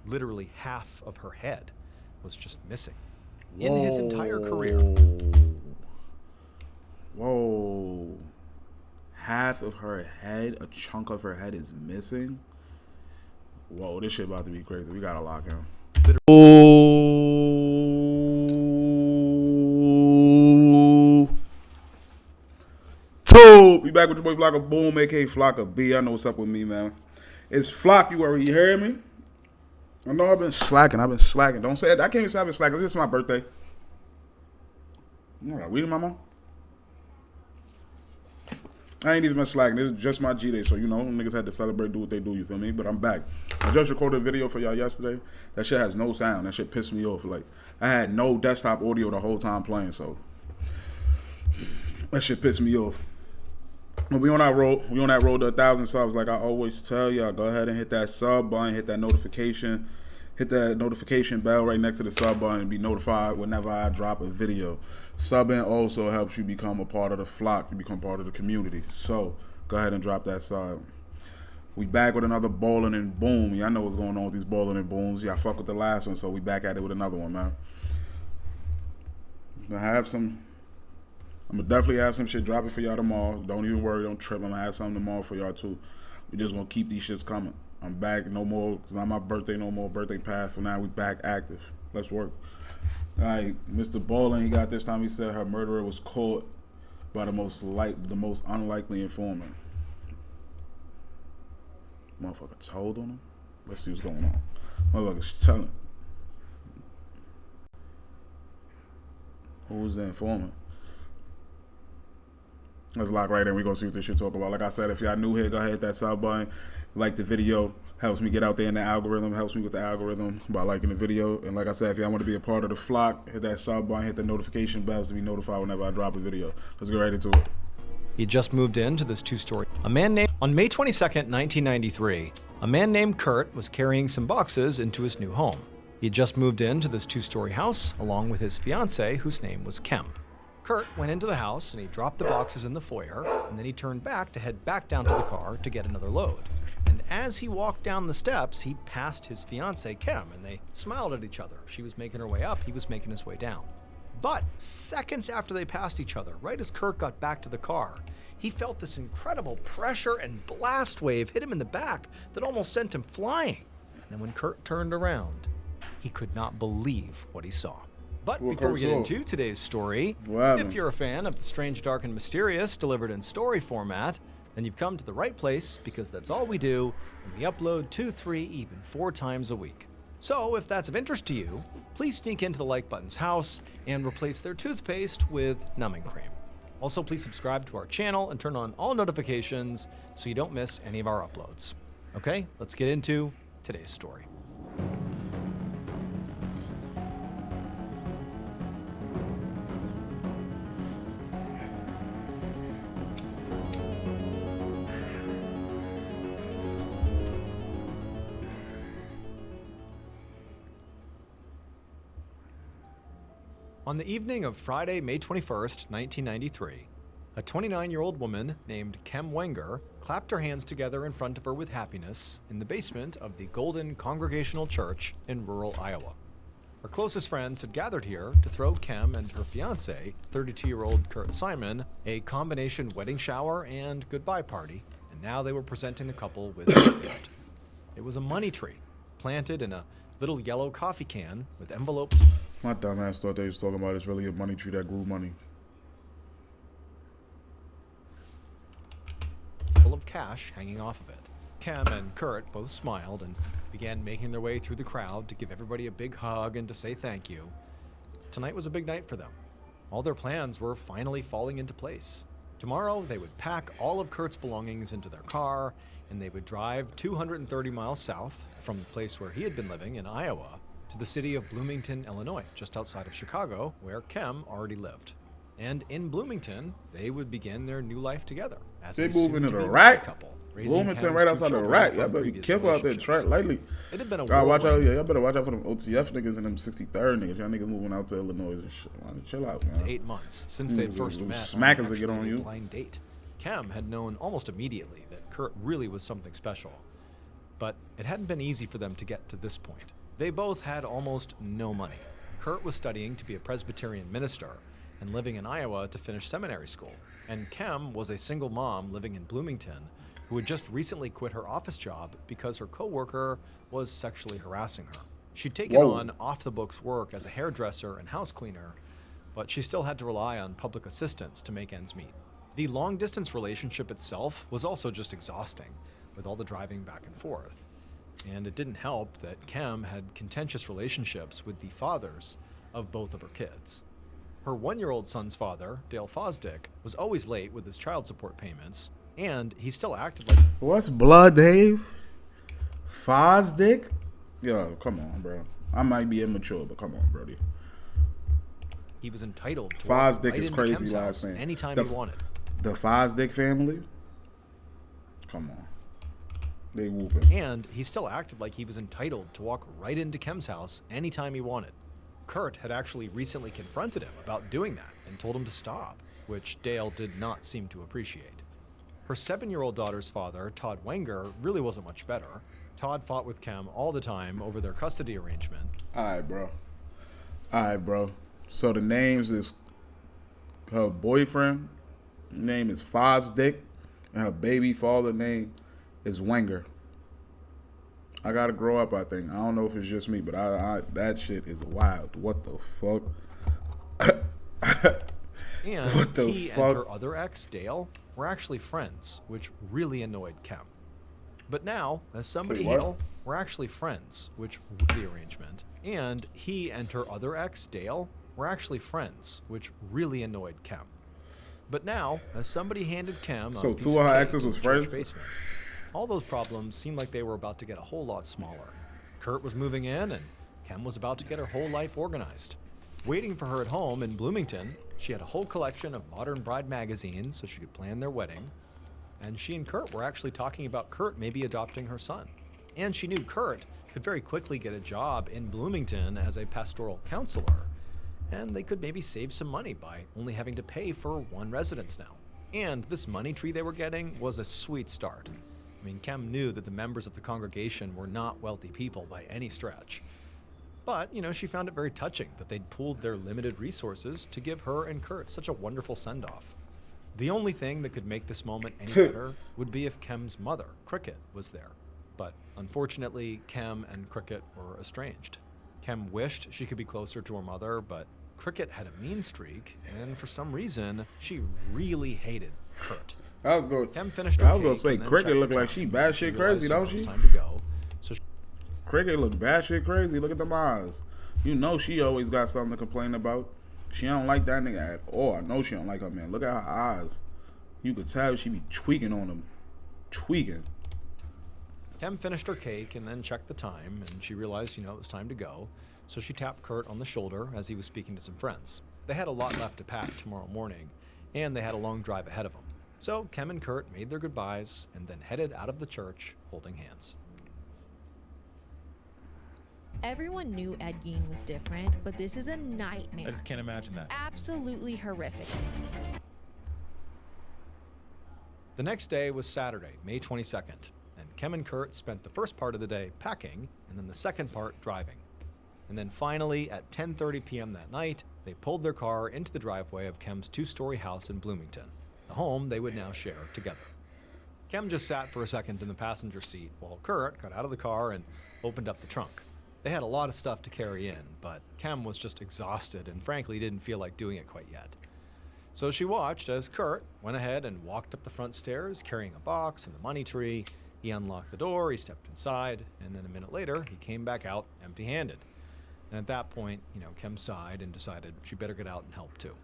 Literally half of her head was just missing. Whoa. In his entire career. Whoa. Half of her head, a chunk of her head is missing? Whoa, this shit about to be crazy. We gotta lock in. We back with your boy Floxkaboom, aka Floxkaboom. I know what's up with me, man. It's Flock, you already hear me? I know I've been slacking. Don't say it. I can't even say I've been slacking. This is my birthday. You got weed in my mouth? I ain't even been slacking. This is just my G-Day, so, you know, niggas had to celebrate, do what they do, you feel me? But I'm back. I just recorded a video for y'all yesterday. That shit has no sound. That shit pissed me off. Like, I had no desktop audio the whole time playing, so that shit pissed me off. But we on that road. We on that road to 1,000 subs. Like I always tell y'all, go ahead and hit that sub button, hit that notification bell right next to the sub button and be notified whenever I drop a video. Subbing also helps you become a part of the flock. You become part of the community. So go ahead and drop that sub. We back with another ballin' and boom. Y'all know what's going on with these ballin' and booms. Y'all fuck with the last one, so we back at it with another one, man. I'm gonna definitely have some shit dropping for y'all tomorrow. Don't even worry, don't trip. I'm gonna have something tomorrow for y'all too. We just gonna keep these shits coming. I'm back, no more, it's not my birthday no more, birthday passed, so now we back active. Let's work. All right, Mr. Ballin, he got this time, he said her murderer was caught by the most unlikely informant. Motherfucker told on him? Let's see what's going on. Motherfucker's telling. Who was the informant? Let's lock right in. We're going to see what this shit talk about. Like I said, if y'all new here, go ahead, hit that sub button. Like the video. Helps me get out there in the algorithm. Helps me with the algorithm by liking the video. And like I said, if y'all want to be a part of the flock, hit that sub button, hit the notification bell to be notified whenever I drop a video. Let's get right into it. He just moved into this two-story. On May 22nd, 1993, a man named Kurt was carrying some boxes into his new home. He had just moved into this two-story house along with his fiancée, whose name was Kim. Kurt went into the house and he dropped the boxes in the foyer, and then he turned back to head back down to the car to get another load. And as he walked down the steps, he passed his fiancée, Kim, and they smiled at each other. She was making her way up, he was making his way down. But seconds after they passed each other, right as Kurt got back to the car, he felt this incredible pressure and blast wave hit him in the back that almost sent him flying. And then when Kurt turned around, he could not believe what he saw. But before we get into today's story, if you're a fan of the strange, dark, and mysterious delivered in story format, then you've come to the right place, because that's all we do, and we upload 2, 3, even 4 times a week. So if that's of interest to you, please sneak into the like button's house and replace their toothpaste with numbing cream. Also, please subscribe to our channel and turn on all notifications so you don't miss any of our uploads. Okay, let's get into today's story. On the evening of Friday, May 21st, 1993, a 29-year-old woman named Kim Wenger clapped her hands together in front of her with happiness in the basement of the Golden Congregational Church in rural Iowa. Her closest friends had gathered here to throw Kim and her fiancé, 32-year-old Kurt Simon, a combination wedding shower and goodbye party, and now they were presenting the couple with a gift. It was a money tree, planted in a little yellow coffee can with envelopes. My dumbass thought they was talking about it's really a money tree that grew money. Full of cash hanging off of it. Kim and Kurt both smiled and began making their way through the crowd to give everybody a big hug and to say thank you. Tonight was a big night for them. All their plans were finally falling into place. Tomorrow, they would pack all of Kurt's belongings into their car, and they would drive 230 miles south from the place where he had been living in Iowa to the city of Bloomington, Illinois, just outside of Chicago, where Kim already lived. And in Bloomington, they would begin their new life together as they a move into the soon-to-be rack. couple. Bloomington right outside the rack. Y'all better be careful out there, track lightly. It had been a y'all whirlwind. y'all better watch out for them OTF niggas and them 63rd niggas. Y'all niggas moving out to Illinois and shit. Man, chill out, man. 8 months since they first met. Smackers that get on you. Blind date. Kim had known almost immediately that Kurt really was something special, but it hadn't been easy for them to get to this point. They both had almost no money. Kurt was studying to be a Presbyterian minister and living in Iowa to finish seminary school. And Kem was a single mom living in Bloomington who had just recently quit her office job because her coworker was sexually harassing her. She'd taken on off-the-books work as a hairdresser and house cleaner, but she still had to rely on public assistance to make ends meet. The long-distance relationship itself was also just exhausting, with all the driving back and forth. And it didn't help that Kem had contentious relationships with the fathers of both of her kids. Her 1-year-old son's father, Dale Fosdick, was always late with his child support payments, and he still acted like... What's blood, Dave? Fosdick? Yo, come on, bro. I might be immature, but come on, brody. He was entitled to Fosdick right is into crazy Kem's last house name. anytime he wanted. The Fosdick family? Come on. They whooping. And he still acted like he was entitled to walk right into Kem's house anytime he wanted. Kurt had actually recently confronted him about doing that and told him to stop, which Dale did not seem to appreciate. Her 7-year-old daughter's father, Todd Wenger, really wasn't much better. Todd fought with Kem all the time over their custody arrangement. All right, bro. So the names is her boyfriend name is Fosdick, and her baby father name is Wenger. I gotta grow up, I think. I don't know if it's just me, but I that shit is wild. What the fuck? And what the he fuck? and her other ex, Dale, were actually friends, which really annoyed Kem. But now, as somebody Dale, were actually friends, which the arrangement. And he and her other ex, Dale, were actually friends, which really annoyed Kem. But now, as somebody handed Kem so a piece two of her cake exes in was the church friends? basement, all those problems seemed like they were about to get a whole lot smaller. Kurt was moving in, and Kem was about to get her whole life organized. Waiting for her at home in Bloomington, she had a whole collection of Modern Bride magazines so she could plan their wedding. And she and Kurt were actually talking about Kurt maybe adopting her son. And she knew Kurt could very quickly get a job in Bloomington as a pastoral counselor. And they could maybe save some money by only having to pay for one residence now. And this money tree they were getting was a sweet start. I mean, Kem knew that the members of the congregation were not wealthy people by any stretch. But, she found it very touching that they'd pooled their limited resources to give her and Kurt such a wonderful send-off. The only thing that could make this moment any better would be if Kem's mother, Cricket, was there. But unfortunately, Kem and Cricket were estranged. Kem wished she could be closer to her mother, but Cricket had a mean streak, and for some reason, she really hated Kurt. Kem finished her I was gonna cake say and then Cricket checked looked the like time. she batshit crazy, don't It was she? time to go. So Cricket look batshit crazy. Look at them eyes. You know she always got something to complain about. She don't like that nigga at all. I know she don't like her man. Look at her eyes. You could tell she be tweaking on him. Tweaking. Kem finished her cake and then checked the time, and she realized, it was time to go. So she tapped Kurt on the shoulder as he was speaking to some friends. They had a lot left to pack tomorrow morning, and they had a long drive ahead of them. So Kem and Kurt made their goodbyes and then headed out of the church holding hands. Everyone knew Ed Gein was different, but this is a nightmare. I just can't imagine that. Absolutely horrific. The next day was Saturday, May 22nd, and Kem and Kurt spent the first part of the day packing and then the second part driving. And then finally, at 10:30 p.m. that night, they pulled their car into the driveway of Kem's 2-story house in Bloomington, the home they would now share together. Kem just sat for a second in the passenger seat while Kurt got out of the car and opened up the trunk. They had a lot of stuff to carry in, but Kem was just exhausted and frankly didn't feel like doing it quite yet. So she watched as Kurt went ahead and walked up the front stairs carrying a box and the money tree. He unlocked the door, he stepped inside, and then a minute later, he came back out empty-handed. And at that point, Kem sighed and decided she better get out and help too.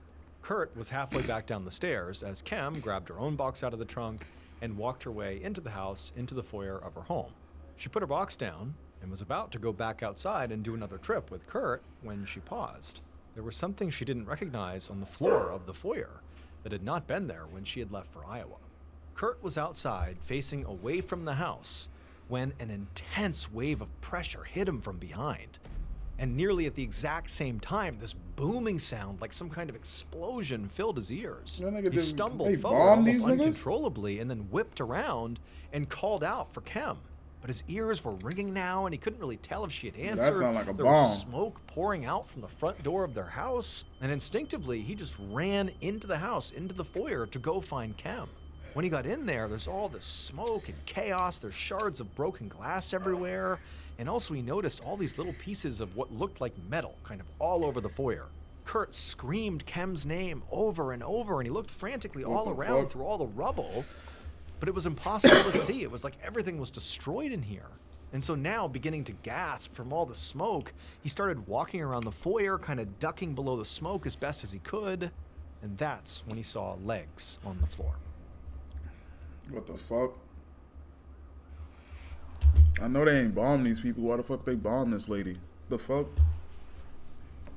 Kurt was halfway back down the stairs as Kem grabbed her own box out of the trunk and walked her way into the house, into the foyer of her home. She put her box down and was about to go back outside and do another trip with Kurt when she paused. There was something she didn't recognize on the floor of the foyer that had not been there when she had left for Iowa. Kurt was outside, facing away from the house, when an intense wave of pressure hit him from behind. And nearly at the exact same time, this booming sound like some kind of explosion filled his ears. He stumbled forward almost uncontrollably and then whipped around and called out for Kem. but his ears were ringing now, and he couldn't really tell if she had That answered. sound like a There bomb. was smoke pouring out from the front door of their house, and instinctively, he just ran into the house, into the foyer to go find Kem. When he got in there, there's all this smoke and chaos. There's shards of broken glass everywhere. And also he noticed all these little pieces of what looked like metal kind of all over the foyer. Kurt screamed Kem's name over and over, and he looked frantically all around through all the rubble, but it was impossible to see. It was like everything was destroyed in here. And so now, beginning to gasp from all the smoke, he started walking around the foyer, kind of ducking below the smoke as best as he could, and that's when he saw legs on the floor. What the fuck? I know they ain't bomb these people. Why the fuck they bomb this lady? The fuck?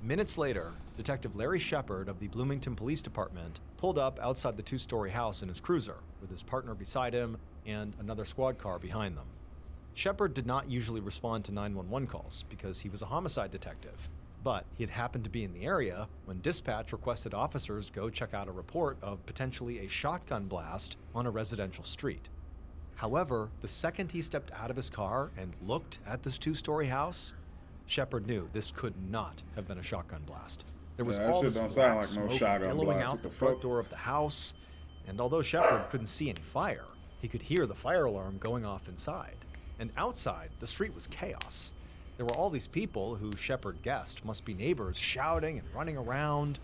Minutes later, Detective Larry Shepard of the Bloomington Police Department pulled up outside the two-story house in his cruiser with his partner beside him and another squad car behind them. Shepard did not usually respond to 911 calls because he was a homicide detective, but he had happened to be in the area when dispatch requested officers go check out a report of potentially a shotgun blast on a residential street. However, the second he stepped out of his car and looked at this two-story house, Shepard knew this could not have been a shotgun blast. There was that all shit this don't sound black like no smoke shotgun billowing blast. out What the the front fuck? door of the house, and although Shepard couldn't see any fire, he could hear the fire alarm going off inside. And outside, the street was chaos. There were all these people who Shepard guessed must be neighbors shouting and running around,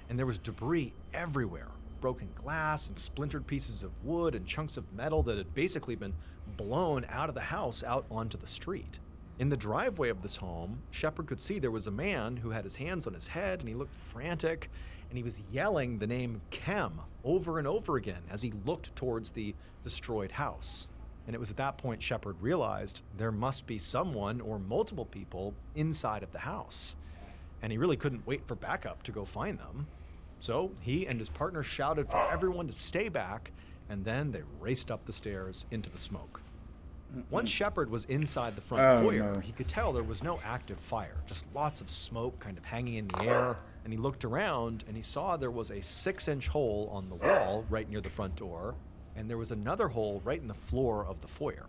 and there was debris everywhere. Broken glass and splintered pieces of wood and chunks of metal that had basically been blown out of the house out onto the street. In the driveway of this home, Shepard could see there was a man who had his hands on his head and he looked frantic, and he was yelling the name Kem over and over again as he looked towards the destroyed house. And it was at that point Shepard realized there must be someone or multiple people inside of the house. And he really couldn't wait for backup to go find them. So he and his partner shouted for everyone to stay back, and then they raced up the stairs into the smoke. Once Shepard was inside the front foyer, he could tell there was no active fire, just lots of smoke kind of hanging in the air. And he looked around and he saw there was a 6-inch hole on the wall right near the front door, and there was another hole right in the floor of the foyer.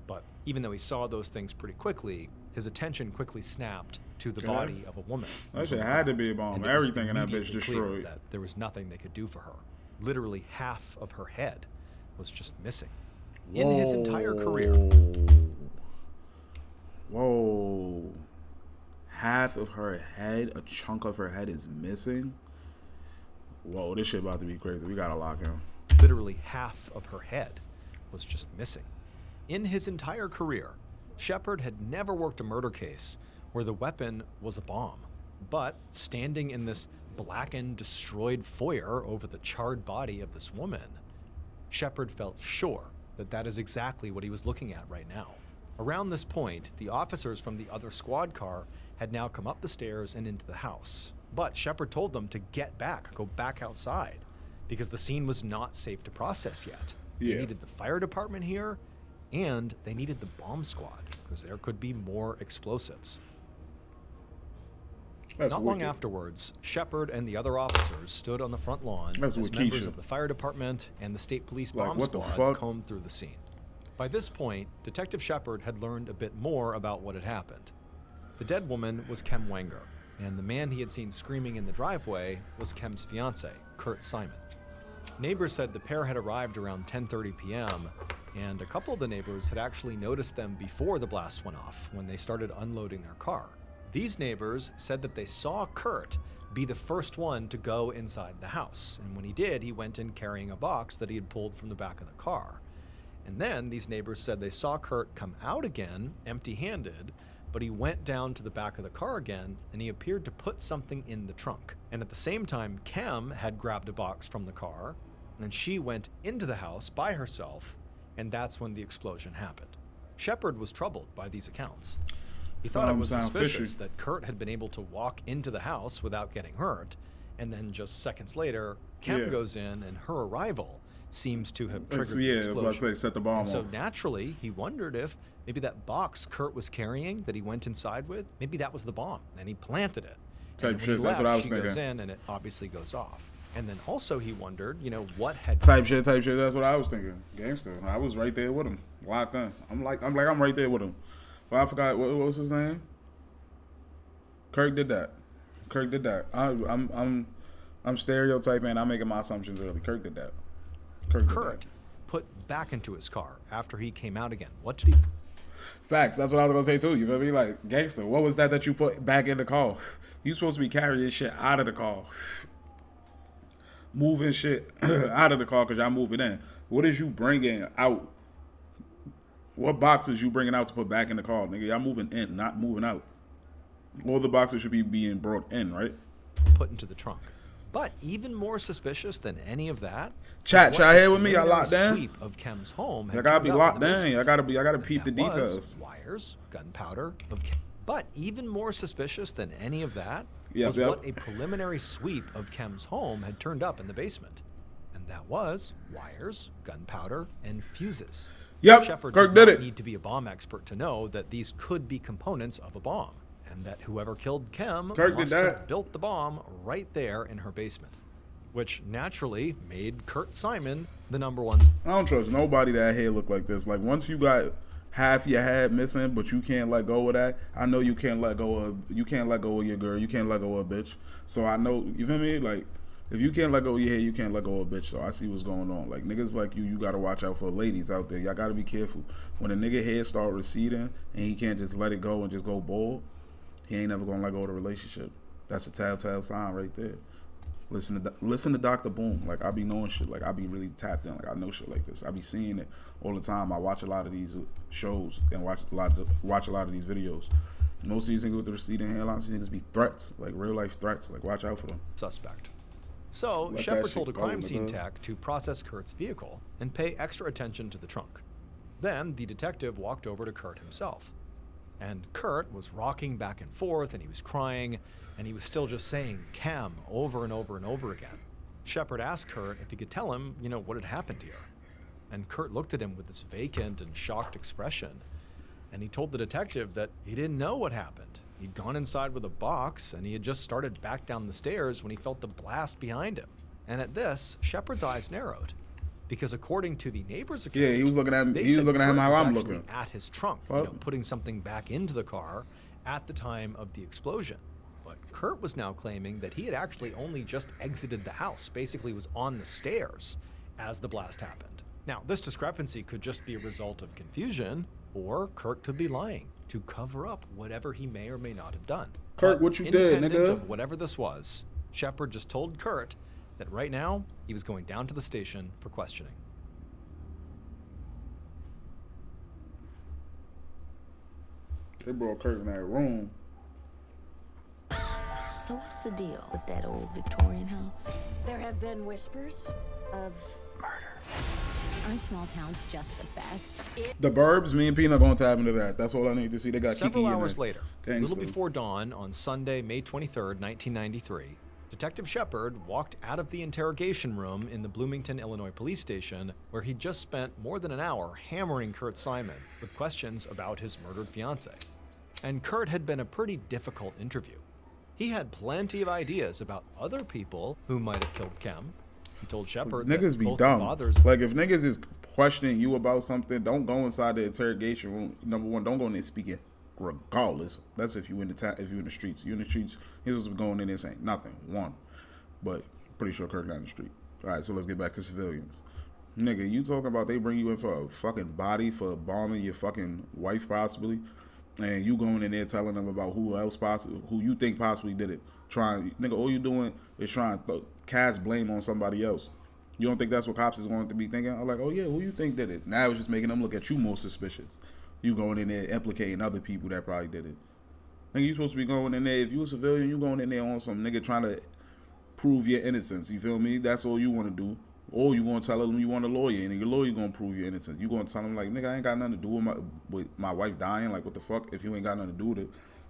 But even though he saw those things pretty quickly, his attention quickly snapped to the body of a woman. That shit had to be a bomb. And it was Everything in that bitch immediately clear destroyed. that there was nothing they could do for her. Literally half of her head was just missing. In his entire career. Whoa. Half of her head, a chunk of her head is missing? Whoa, this shit about to be crazy. We gotta lock him. Literally half of her head was just missing. In his entire career, Shepard had never worked a murder case where the weapon was a bomb. But standing in this blackened, destroyed foyer over the charred body of this woman, Shepard felt sure that that is exactly what he was looking at right now. Around this point, the officers from the other squad car had now come up the stairs and into the house. But Shepard told them to get back, go back outside, because the scene was not safe to process yet. They needed the fire department here, and they needed the bomb squad, because there could be more explosives. Not long afterwards, Shepard and the other officers stood on the front lawn as members of the fire department and the state police bomb squad combed through the scene. By this point, Detective Shepard had learned a bit more about what had happened. The dead woman was Kem Wenger, and the man he had seen screaming in the driveway was Kem's fiancé, Kurt Simon. Neighbors said the pair had arrived around 10:30 p.m., and a couple of the neighbors had actually noticed them before the blast went off when they started unloading their car. These neighbors said that they saw Kurt be the first one to go inside the house, and when he did, he went in carrying a box that he had pulled from the back of the car. And then these neighbors said they saw Kurt come out again, empty-handed, but he went down to the back of the car again, and he appeared to put something in the trunk. And at the same time, Kem had grabbed a box from the car, and she went into the house by herself, and that's when the explosion happened. Shepard was troubled by these accounts. He thought it was suspicious that Kurt had been able to walk into the house without getting hurt, and then just seconds later, Kem goes in, and her arrival seems to have triggered the explosion. I was about to say, set the bomb off. So naturally, he wondered if maybe that box Kurt was carrying that he went inside with, maybe that was the bomb, and he planted it. Type shit, that's what I was thinking. She goes in, and it obviously goes off. Mm-hmm. And then also he wondered, what had Type shit. That's what I was thinking. Gangster. I was right there with him, locked in. I'm right there with him. But I forgot what was his name. Kirk did that. I'm stereotyping. I'm making my assumptions early. Kirk did that. Kurt put back into his car after he came out again. What did he? Facts. That's what I was gonna say too. You feel me? Like, gangster. What was that you put back in the car? You supposed to be carrying shit out of the car, moving shit out of the car because y'all moving in. What is you bringing out? What boxes you bringing out to put back in the car, nigga? Y'all moving in, not moving out. All the boxes should be being brought in, right? Put into the trunk. But even more suspicious than any of that, chat here with me. Y'all locked in. Sweep of Kem's home. Y'all gotta be locked in. Y'all gotta peep the details. Wires, gunpowder. But even more suspicious than any of that was what a preliminary sweep of Kem's home had turned up in the basement, and that was wires, gunpowder, and fuses. Yep, Shepard Kirk did did not it. need to be a bomb expert to know that these could be components of a bomb, and that whoever killed Kem must have built the bomb right there in her basement, which naturally made Kurt Simon the #1. I don't trust nobody that hair look like this. Like, once you got half your head missing, but you can't let go of that. I know you can't let go of your girl. You can't let go of a bitch. So I know, you feel me? Like, if you can't let go of your hair, you can't let go of a bitch. So I see what's going on. Like, niggas like you gotta watch out for ladies out there. Y'all gotta be careful. When a nigga hair start receding and he can't just let it go and just go bald, he ain't never gonna let go of the relationship. That's a telltale sign right there. Listen to Dr. Boom. Like, I be knowing shit. Like, I be really tapped in. Like, I know shit like this. I be seeing it all the time. I watch a lot of these shows and watch a lot of these videos. Most of these niggas with the receding hairlines, these niggas be threats, like real life threats. Like, watch out for them. Suspect. So Shepard told a crime scene tech to process Kurt's vehicle and pay extra attention to the trunk. Then the detective walked over to Kurt himself. And Kurt was rocking back and forth, and he was crying, and he was still just saying Kem over and over and over again. Shepard asked Kurt if he could tell him, what had happened here. And Kurt looked at him with this vacant and shocked expression. And he told the detective that he didn't know what happened. He'd gone inside with a box, and he had just started back down the stairs when he felt the blast behind him. And at this, Shepard's eyes narrowed. Because according to the neighbor's account, he was looking at him how I'm looking. At his trunk, putting something back into the car at the time of the explosion. But Kurt was now claiming that he had actually only just exited the house, basically was on the stairs as the blast happened. Now, this discrepancy could just be a result of confusion, or Kurt could be lying to cover up whatever he may or may not have done. Kurt, what you did, nigga? Of whatever this was, Shepard just told Kurt that right now he was going down to the station for questioning. They brought Kurt in that room. So what's the deal with that old Victorian house? There have been whispers of murder. Aren't small towns just the best? The Burbs, me and Pina going to tap into that. That's all I need to see. They got Several Kiki hours in there. later, a little before dawn on Sunday, May 23rd, 1993, Detective Shepard walked out of the interrogation room in the Bloomington, Illinois police station, where he'd just spent more than an hour hammering Kurt Simon with questions about his murdered fiancée. And Kurt had been a pretty difficult interview. He had plenty of ideas about other people who might have killed Kem. He told Shepard that niggas be both dumb. fathers... Like, if niggas is questioning you about something, don't go inside the interrogation room. Number one, don't go in there speaking regardless. That's if you in the streets. You in the streets, you're supposed to be going in there saying nothing. One. But pretty sure Kirk not in the street. All right, so let's get back to civilians. Nigga, you talking about they bring you in for a fucking body for bombing your fucking wife possibly, and you going in there telling them about who you think possibly did it. Nigga, all you doing is trying to cast blame on somebody else. You don't think that's what cops is going to be thinking? I'm like, oh yeah, who you think did it? Now it's just making them look at you more suspicious. You going in there implicating other people that probably did it. Nigga, you supposed to be going in there, if you a civilian, you going in there on some nigga trying to prove your innocence. You feel me? That's all you want to do. Or you going to tell them you want a lawyer, and your lawyer going to prove your innocence. You going to tell them, like, nigga, I ain't got nothing to do with my wife dying. Like, what the fuck? If you ain't got nothing to do with it.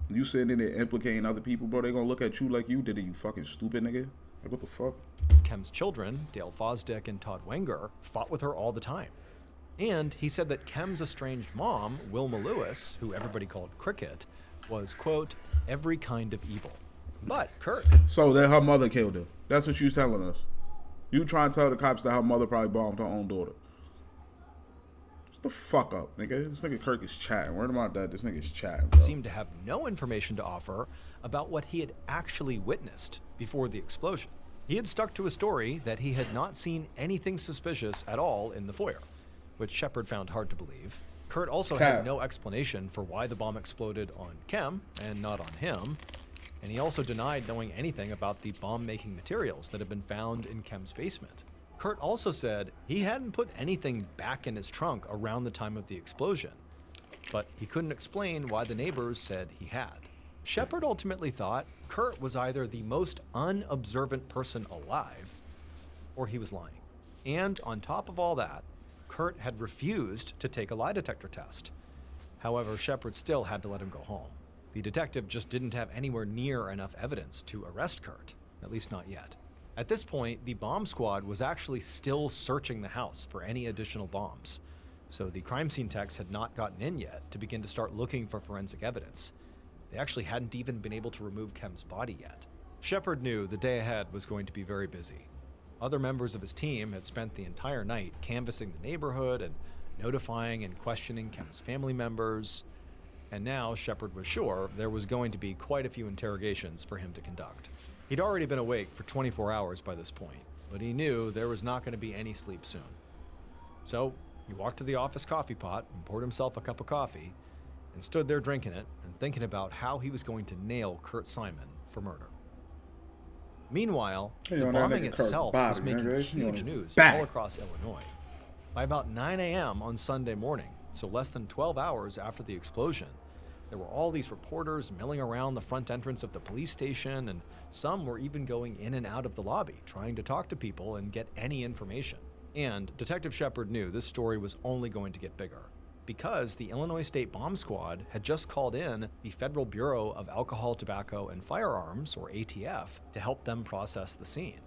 You sitting in there implicating other people, bro, they going to look at you like you did it, you fucking stupid nigga. Like, what the fuck? Kem's children, Dale Fosdick and Todd Wenger, fought with her all the time. And he said that Kem's estranged mom, Wilma Lewis, who everybody called Cricket, was, quote, every kind of evil. But Kurt... So that her mother killed her. That's what you telling us. You trying to tell the cops that her mother probably bombed her own daughter. Shut the fuck up, nigga. This nigga Kirk is chatting. Word of my dad, this nigga is chatting, bro. Seemed to have no information to offer about what he had actually witnessed before the explosion. He had stuck to a story that he had not seen anything suspicious at all in the foyer, which Shepard found hard to believe. Kurt also had no explanation for why the bomb exploded on Kem and not on him, and he also denied knowing anything about the bomb-making materials that had been found in Kem's basement. Kurt also said he hadn't put anything back in his trunk around the time of the explosion, but he couldn't explain why the neighbors said he had. Shepard ultimately thought Kurt was either the most unobservant person alive, or he was lying. And on top of all that, Kurt had refused to take a lie detector test. However, Shepard still had to let him go home. The detective just didn't have anywhere near enough evidence to arrest Kurt, at least not yet. At this point, the bomb squad was actually still searching the house for any additional bombs, so the crime scene techs had not gotten in yet to begin to start looking for forensic evidence. They actually hadn't even been able to remove Kem's body yet. Shepard knew the day ahead was going to be very busy. Other members of his team had spent the entire night canvassing the neighborhood and notifying and questioning Kem's family members, and now Shepard was sure there was going to be quite a few interrogations for him to conduct. He'd already been awake for 24 hours by this point, but he knew there was not going to be any sleep soon. So he walked to the office coffee pot and poured himself a cup of coffee and stood there drinking it and thinking about how he was going to nail Kurt Simon for murder. Meanwhile, the bombing itself was making huge news all across Illinois. By about 9 a.m. on Sunday morning, so less than 12 hours after the explosion, there were all these reporters milling around the front entrance of the police station, and some were even going in and out of the lobby, trying to talk to people and get any information. And Detective Shepard knew this story was only going to get bigger, because the Illinois State Bomb Squad had just called in the Federal Bureau of Alcohol, Tobacco, and Firearms, or ATF, to help them process the scene.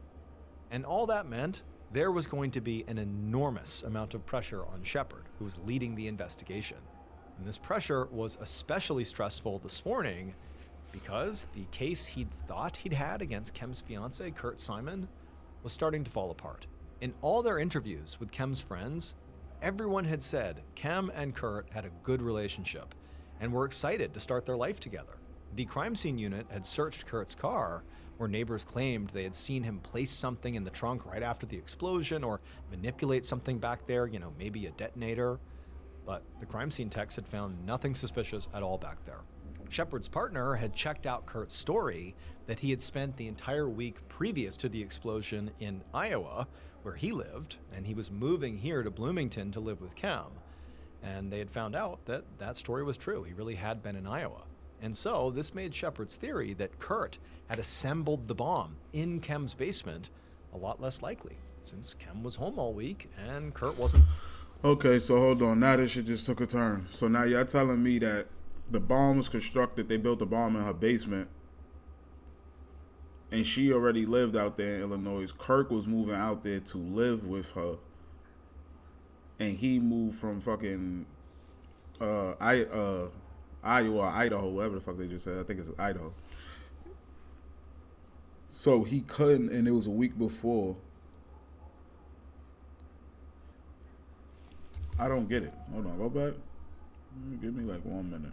And all that meant there was going to be an enormous amount of pressure on Shepard, who was leading the investigation. And this pressure was especially stressful this morning because the case he'd thought he'd had against Kem's fiancé, Kurt Simon, was starting to fall apart. In all their interviews with Kem's friends, everyone had said Kem and Kurt had a good relationship and were excited to start their life together. The crime scene unit had searched Kurt's car, where neighbors claimed they had seen him place something in the trunk right after the explosion or manipulate something back there, maybe a detonator. But the crime scene techs had found nothing suspicious at all back there. Shepard's partner had checked out Kurt's story that he had spent the entire week previous to the explosion in Iowa, where he lived, and he was moving here to Bloomington to live with Kem. And they had found out that that story was true. He really had been in Iowa. And so this made Shepard's theory that Kurt had assembled the bomb in Kem's basement a lot less likely, since Kem was home all week and Kurt wasn't. Okay, so hold on. Now this shit just took a turn. So now y'all telling me that the bomb was constructed, they built the bomb in her basement, and she already lived out there in Illinois. Kirk was moving out there to live with her, and he moved from fucking Iowa, Idaho, whatever the fuck they just said. I think it's Idaho. So he couldn't, and it was a week before. I don't get it. Hold on, go back. Give me like 1 minute,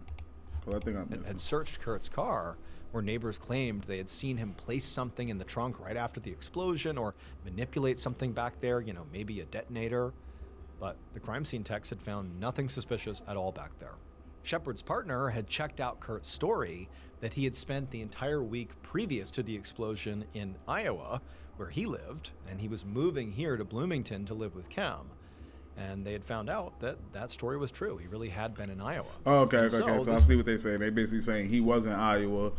because I think I missed it. Had searched Kurt's car, where neighbors claimed they had seen him place something in the trunk right after the explosion or manipulate something back there, maybe a detonator. But the crime scene techs had found nothing suspicious at all back there. Shepard's partner had checked out Kurt's story that he had spent the entire week previous to the explosion in Iowa, where he lived, and he was moving here to Bloomington to live with Kem. And they had found out that that story was true. He really had been in Iowa. Oh, okay. So I see what they're saying. They basically saying he was in Iowa,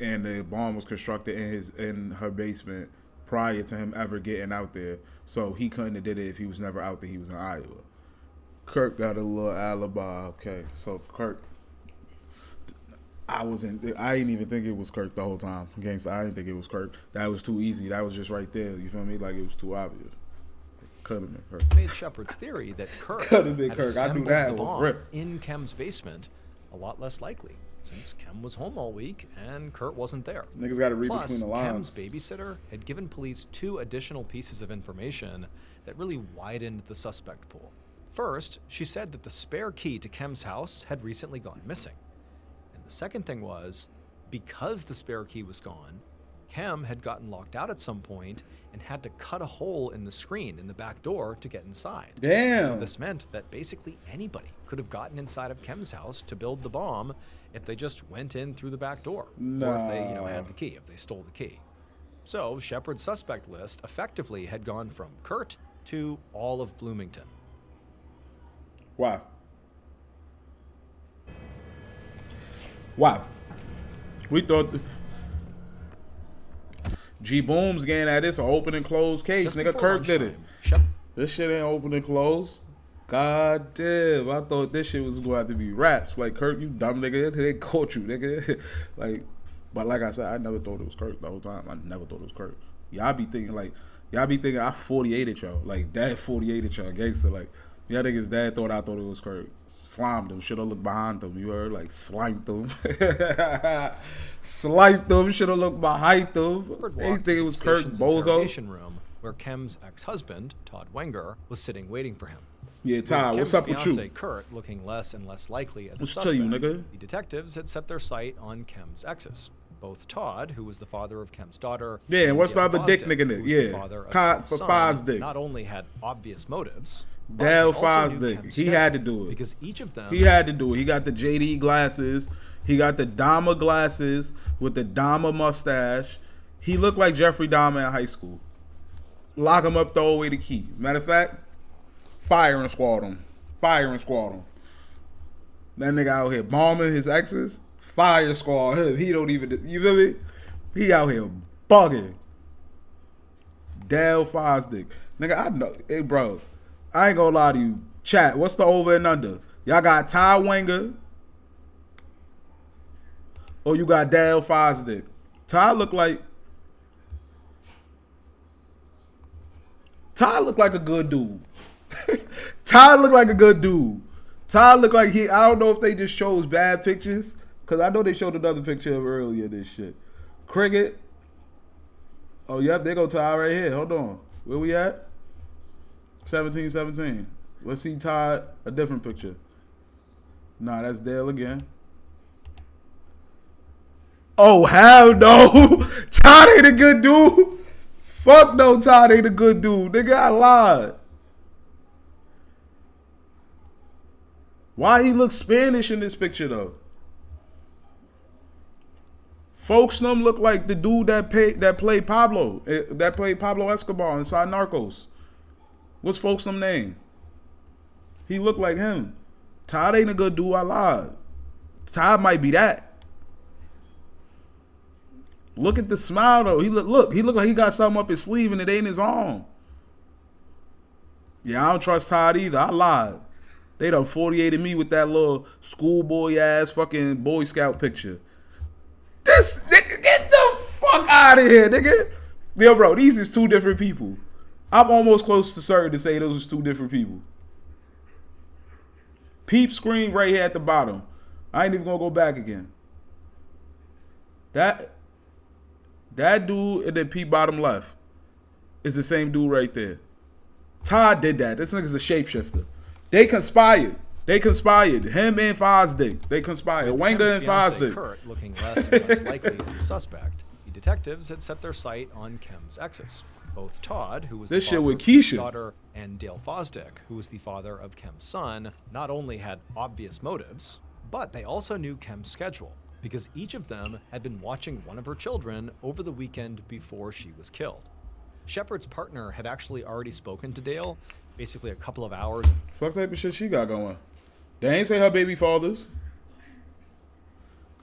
and the bomb was constructed in her basement prior to him ever getting out there. So he couldn't have did it if he was never out there. He was in Iowa. Kirk got a little alibi. Okay, so Kirk. I didn't even think it was Kirk the whole time. Gangsta, I didn't think it was Kirk. That was too easy. That was just right there. You feel me? Like it was too obvious. Could have been Kirk. Made Shepard's theory that Kirk had assembled the bomb in Kem's basement a lot less likely, since Kem was home all week and Kurt wasn't there. Niggas got to read Plus, between the lines. Kem's babysitter had given police 2 additional pieces of information that really widened the suspect pool. First, she said that the spare key to Kem's house had recently gone missing. And the second thing was, because the spare key was gone, Kem had gotten locked out at some point and had to cut a hole in the screen in the back door to get inside. Damn. So this meant that basically anybody could have gotten inside of Kem's house to build the bomb if they just went in through the back door. Or if they, had the key, if they stole the key. So Shepard's suspect list effectively had gone from Kurt to all of Bloomington. Wow. Wow. We thought G Boom's getting at this an open and closed case. Just Nigga, before Kirk did it. lunchtime, This shit ain't open and closed. God damn. I thought this shit was going to have to be raps. Like, Kirk, you dumb nigga. They caught you, nigga. But like I said, I never thought it was Kirk the whole time. I never thought it was Kirk. Y'all be thinking I 48'd y'all. Like, dad 48'd y'all, gangster. Like, y'all niggas dad I thought it was Kirk. Slimed him. Should have looked behind him. You heard? Like, slimed him. Slimed him. Should have looked behind him. They think it was Kirk, bozo. Room where Kem's ex-husband, Todd Wenger, was sitting waiting for him. Yeah, Todd, what's up with you? Kurt looking less and less likely as a What's suspect. to you, nigga? The detectives had set their sight on Kem's exes. Both Todd, who was the father of Kem's daughter, yeah, and what's the other dick nigga who was there? the father of Yeah, Kem's for son, Faz dick. not only had obvious motives, but Dale he also Faz knew dick. Kem's He had to do it. because each of them He had to do it. He got the JD glasses. He got the Dahmer glasses with the Dahmer mustache. He looked like Jeffrey Dahmer in high school. Lock him up, throw away the key. Matter of fact, firing squad him. Firing squad him. That nigga out here bombing his exes. Fire squad him. He don't even, you feel me? He out here bugging. Dale Fosdick. Nigga, I know. Hey, bro, I ain't gonna lie to you. Chat, what's the over and under? Y'all got Ty Wenger or you got Dale Fosdick? Ty look like a good dude. Ty look like a good dude. Ty look like I don't know if they just chose bad pictures, because I know they showed another picture of earlier this shit. Cricket. Oh, yep, they go Ty right here. Hold on. Where we at? 17. Let's see Ty, a different picture. Nah, that's Dale again. Oh, hell no. Todd ain't a good dude. Fuck no, Todd ain't a good dude. Nigga, I lied. Why he look Spanish in this picture, though? Folks, them look like the dude that played Pablo Escobar inside Narcos. What's folks' name? He looked like him. Todd ain't a good dude, I lied. Todd might be that. Look at the smile though. He look like he got something up his sleeve and it ain't his arm. Yeah, I don't trust Todd either. I lied. They done 48'd me with that little schoolboy ass fucking Boy Scout picture. This nigga, get the fuck out of here, nigga. Yo, bro, these is 2 different people. I'm almost close to certain to say those is 2 different people. Peep screen right here at the bottom. I ain't even gonna go back again. That dude in the peep bottom left is the same dude right there. Todd did that. This nigga's a shapeshifter. They conspired. Him and Fosdick. They conspired. With Wenger and Kem's fiancé, Fosdick. Kurt looking less and less likely as a suspect, the detectives had set their sight on Kem's exes. Both Todd, who was This the shit father with of Kem's Keisha. daughter, and Dale Fosdick, who was the father of Kem's son, not only had obvious motives, but they also knew Kem's schedule, because each of them had been watching one of her children over the weekend before she was killed. Shepard's partner had actually already spoken to Dale, basically a couple of hours. Fuck type of shit she got going. They ain't say her baby fathers.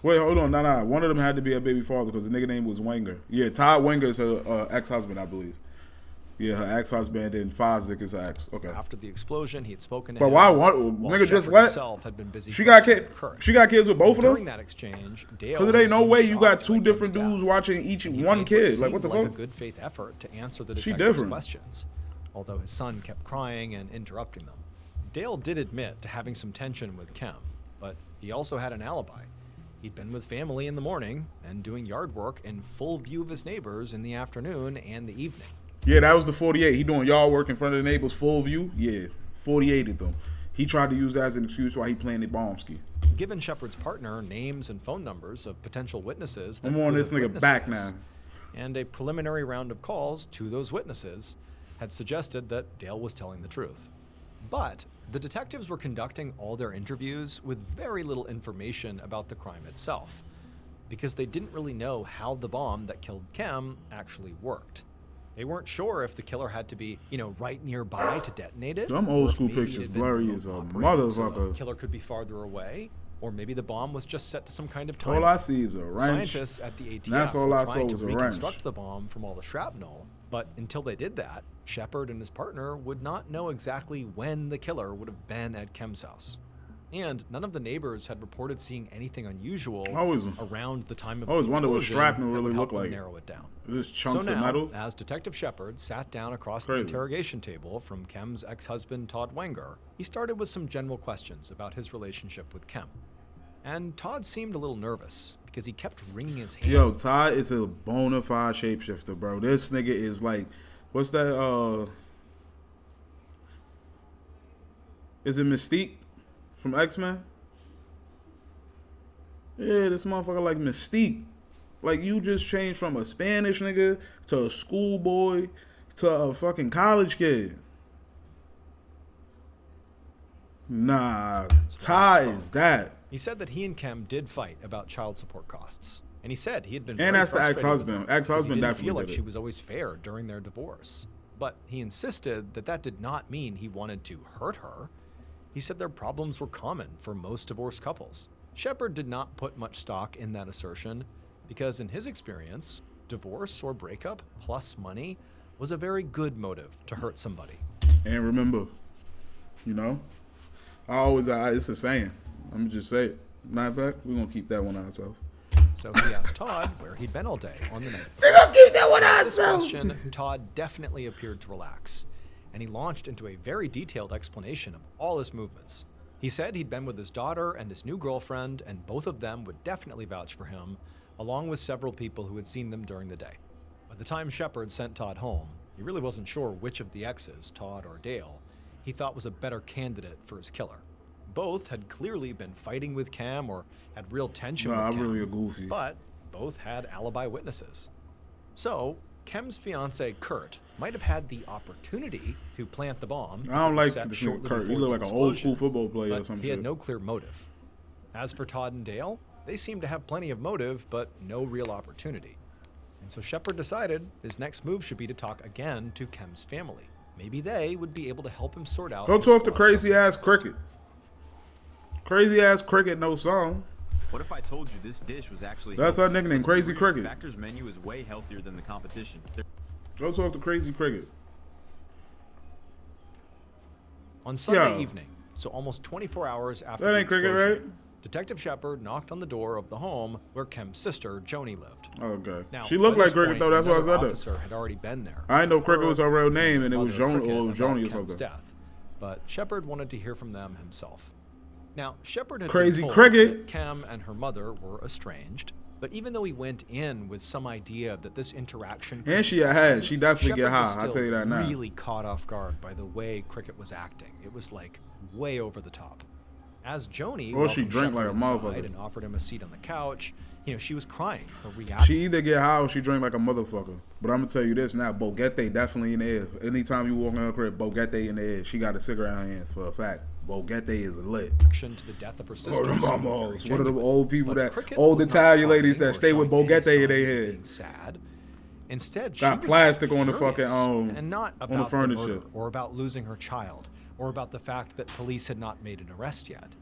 Wait, hold on. Nah. One of them had to be her baby father because the nigga name was Wenger. Yeah, Todd Wenger is her ex-husband, I believe. Yeah, her ex-husband and Fosdick is her ex. Okay. After the explosion, he had spoken to But him. why while nigga just Shepard let? himself had been busy She got focusing kids. on Kurt. She got kids with both of During them. that exchange, Dale Because there ain't no seemed way you got shocked 2 by different Kem's dudes death, watching each and he one made kid. Like seemed what the like fuck? a good faith effort to answer the She detectives' different. questions, although his son kept crying and interrupting them. Dale did admit to having some tension with Kem, but he also had an alibi. He'd been with family in the morning and doing yard work in full view of his neighbors in the afternoon and the evening. Yeah, that was the 48. He doing yard work in front of the neighbors, full view. Yeah, 48'd them. He tried to use that as an excuse why he planted bomb ski. Given Shepard's partner names and phone numbers of potential witnesses that I'm on could this have nigga witnessed back this, now. and a preliminary round of calls to those witnesses had suggested that Dale was telling the truth. But the detectives were conducting all their interviews with very little information about the crime itself, because they didn't really know how the bomb that killed Kem actually worked. They weren't sure if the killer had to be, right nearby to detonate it. Them or old if school maybe it pictures had been blurry remote as a operated, so motherfucker. the killer could be farther away, or maybe the bomb was just set to some kind of timer. All I see is a wrench. Scientists at the ATF That's all were I trying saw to was a wrench. reconstruct the bomb from all the shrapnel, but until they did that, Shepard and his partner would not know exactly when the killer would have been at Kem's house. And none of the neighbors had reported seeing anything unusual around the time of the I always wonder what explosion shrapnel that would really help looked them like. narrow it down. Just chunks So of now, metal. as Detective Shepard sat down across the Crazy. interrogation table from Kem's ex-husband Todd Wenger, he started with some general questions about his relationship with Kem. And Todd seemed a little nervous because he kept wringing his hand. Yo, Todd is a bona fide shapeshifter, bro. This nigga is like, what's that? Is it Mystique from X-Men? Yeah, this motherfucker like Mystique. Like, you just changed from a Spanish nigga to a schoolboy to a fucking college kid. Nah, Todd is that. He said that he and Kem did fight about child support costs. And he said he had been And very that's the frustrated with ex-husband. her because Ex-husband he didn't definitely feel like did she it. was always fair during their divorce. But he insisted that that did not mean he wanted to hurt her. He said their problems were common for most divorced couples. Shepard did not put much stock in that assertion because in his experience, divorce or breakup plus money was a very good motive to hurt somebody. And remember, it's a saying. I'm going to just say it. Matter of fact, we're going to keep that one ourselves. So he asked Todd where he'd been all day on the night. They're going to keep that one This ourselves. question, Todd definitely appeared to relax, and he launched into a very detailed explanation of all his movements. He said he'd been with his daughter and his new girlfriend, and both of them would definitely vouch for him, along with several people who had seen them during the day. By the time Shepard sent Todd home, he really wasn't sure which of the exes, Todd or Dale, he thought was a better candidate for his killer. Both had clearly been fighting with Kem or had real tension Nah, with I'm Kem, really a goofy. but both had alibi witnesses. So, Kem's fiance Kurt might have had the opportunity to plant the bomb. I don't like set this shortly nigga Kurt. He before look the like an old explosion, school football player or but some he shit. had no clear motive. As for Todd and Dale, they seemed to have plenty of motive, but no real opportunity. And so Shepard decided his next move should be to talk again to Kem's family. Maybe they would be able to help him sort out. Go his talk to false crazy ass suspicions. Cricket. Crazy ass Cricket, no song. What if I told you this dish was actually That's healthy? our nickname, Let's be Crazy real, Cricket. Factor's menu is way healthier than the competition. Go talk to Crazy Cricket. On Sunday Yo. evening, so almost 24 hours after That the ain't Cricket, explosion, right? Detective Shepard knocked on the door of the home where Kem's sister, Joni, lived. Okay. Now, She looked by like this Cricket point, though. That's why I another said that. officer had already been there. I didn't know to Cricket was her real name, and it was mother Joni Cricket or about Joni or Kem's something. death, but Shepard wanted to hear from them himself. Now, Shepard had Crazy been told Cricket. that Kem and her mother were estranged, but even though he went in with some idea that this interaction And she had. She definitely get Shepard was high. I'll still tell you that now. really caught off guard by the way Cricket was acting. It was like way over the top. As Joni Or she welcomed drank like Shepard a inside motherfucker. and offered him a seat on the couch, she was crying. Her reaction. She either get high or she drink like a motherfucker. But I'm gonna tell you this now, Bogette definitely in the air. Anytime you walk in her crib, Bogette in the air. She got a cigarette in her hand for a fact. Bogette is lit. reaction to the death of her sister. Oh, them seemed very mamas. One of them genuine. old people But that, Cricket old was not Italian ladies crying that or stay with showing any Bogette in their signs of head. being sad. Instead, she Got was plastic on the furious, fucking, and not on the about furniture. murder or about losing her child or about the fact that police had not made an arrest yet.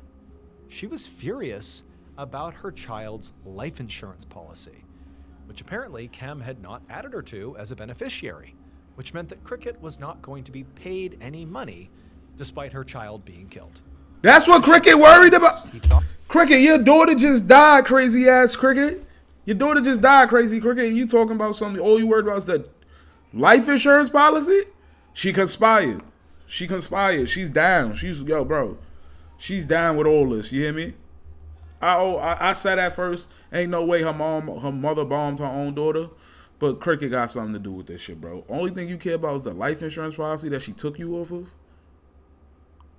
She was furious about her child's life insurance policy, which apparently Kem had not added her to as a beneficiary, which meant that Cricket was not going to be paid any money despite her child being killed. That's what Cricket worried about. He thought Cricket, your daughter just died, crazy ass Cricket. Your daughter just died, crazy Cricket. And you talking about something, all you worried about is the life insurance policy? She conspired. She's down. She's down with all this. You hear me? I said at first, ain't no way her mother bombed her own daughter. But Cricket got something to do with this shit, bro. Only thing you care about is the life insurance policy that she took you off of.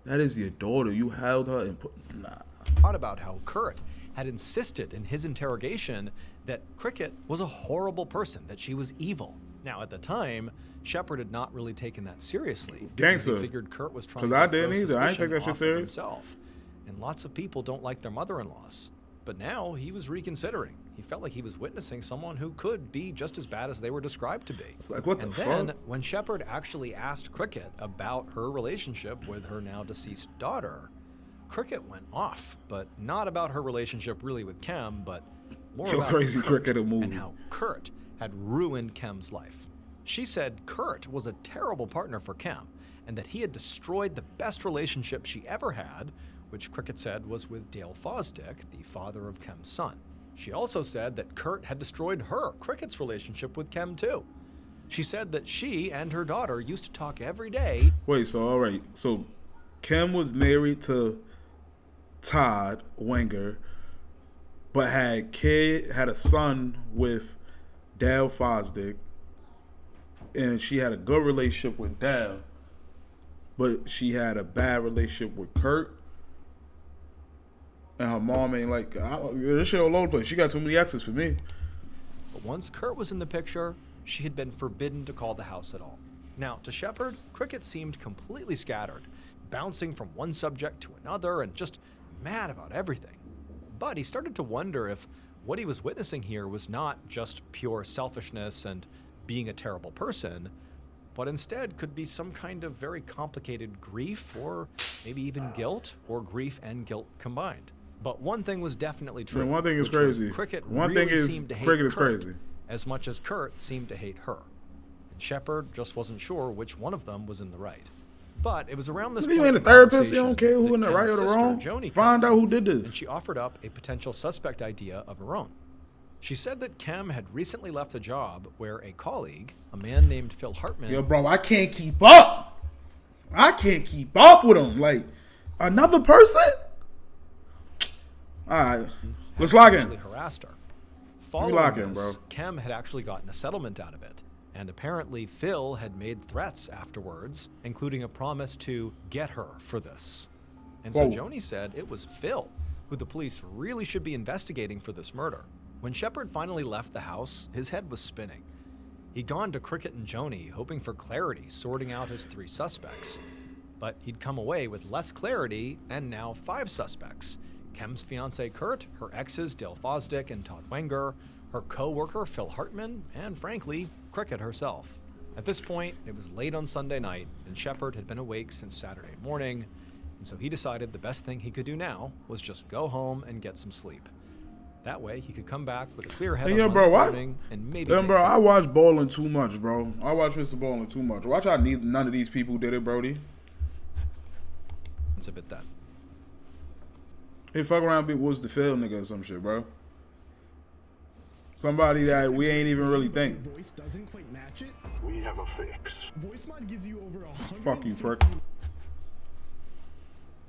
That is your daughter. You held her and put... Nah. Thought about how Kurt had insisted in his interrogation that Cricket was a horrible person, that she was evil. Now, at the time, Shepard had not really taken that seriously. Gangster. He figured Kurt was trying to I didn't throw either. I ain't take suspicion that shit off of serious. himself. And lots of people don't like their mother-in-laws. But now he was reconsidering. He felt like he was witnessing someone who could be just as bad as they were described to be. Like, what the fuck? And then, when Shepard actually asked Cricket about her relationship with her now deceased daughter, Cricket went off, but not about her relationship really with Kem, but more Yo, about crazy Kurt Cricket movie. and how Kurt had ruined Kem's life. She said Kurt was a terrible partner for Kem, and that he had destroyed the best relationship she ever had, which Cricket said was with Dale Fosdick, the father of Kem's son. She also said that Kurt had destroyed her, Cricket's relationship with Kem too. She said that she and her daughter used to talk every day. Wait, so all right. So Kem was married to Todd Wenger, but had a son with Dale Fosdick, and she had a good relationship with Dale, but she had a bad relationship with Kurt. And her mom ain't like, this shit all over the place. She got too many exes for me. But once Kurt was in the picture, she had been forbidden to call the house at all. Now, to Shepard, Cricket seemed completely scattered, bouncing from one subject to another and just mad about everything. But he started to wonder if what he was witnessing here was not just pure selfishness and being a terrible person, but instead could be some kind of very complicated grief, or maybe even guilt, or grief and guilt combined. But one thing was definitely true. Man, one thing is which was crazy. Cricket One really thing is seemed to hate Cricket is Kurt crazy. as much as Kurt seemed to hate her. And Shepard just wasn't sure which one of them was in the right. But it was around this point You ain't a in the therapist. You don't conversation care who that in the right Kem's or the sister, wrong. Joni, Find came out in, who did and this. she offered up a potential suspect idea of her own. She said that Kem had recently left a job where a colleague, a man named Phil Hartman... Yo, bro, I can't keep up. I can't keep up with him. Like, another person? All right. Let's lock sexually in. harassed her. lock Following in, this, bro. Kem had actually gotten a settlement out of it. And apparently Phil had made threats afterwards, including a promise to get her for this. And so Whoa. Joni said it was Phil who the police really should be investigating for this murder. When Shepard finally left the house, his head was spinning. He'd gone to Cricket and Joni, hoping for clarity, sorting out his 3 suspects. But he'd come away with less clarity, and now 5 suspects. Kem's fiance Kurt, her exes Dale Fosdick and Todd Wenger, her co-worker Phil Hartman, and frankly, Cricket herself. At this point, it was late on Sunday night, and Shepard had been awake since Saturday morning, and so he decided the best thing he could do now was just go home and get some sleep. That way, he could come back with a clear head Hey, on yo, Monday bro, what? morning and maybe Damn, fix bro, it. I watch bowling too much, bro. I watch Mr. Bowling too much. Watch how none of these people did it, Brody. It's a bit that. Hey, fuck around, was the Phil nigga or some shit, bro. Somebody that we ain't even really think. Voice doesn't quite match it. We have a fix. Voice mod gives you over 100. Fuck you, prick.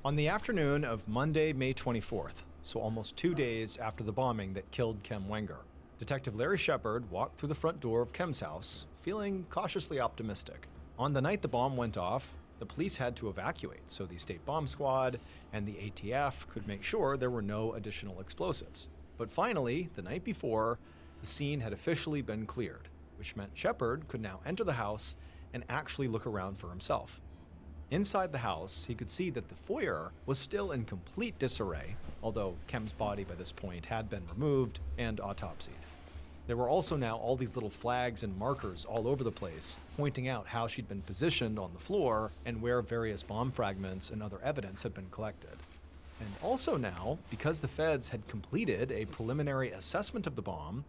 On the afternoon of Monday, May 24th, so almost 2 days after the bombing that killed Kem Wenger, Detective Larry Shepard walked through the front door of Kem's house, feeling cautiously optimistic. On the night the bomb went off, the police had to evacuate so the State Bomb Squad and the ATF could make sure there were no additional explosives. But finally, the night before, the scene had officially been cleared, which meant Shepard could now enter the house and actually look around for himself. Inside the house, he could see that the foyer was still in complete disarray, although Kem's body by this point had been removed and autopsied. There were also now all these little flags and markers all over the place, pointing out how she'd been positioned on the floor and where various bomb fragments and other evidence had been collected. And also now, because the feds had completed a preliminary assessment of the bomb,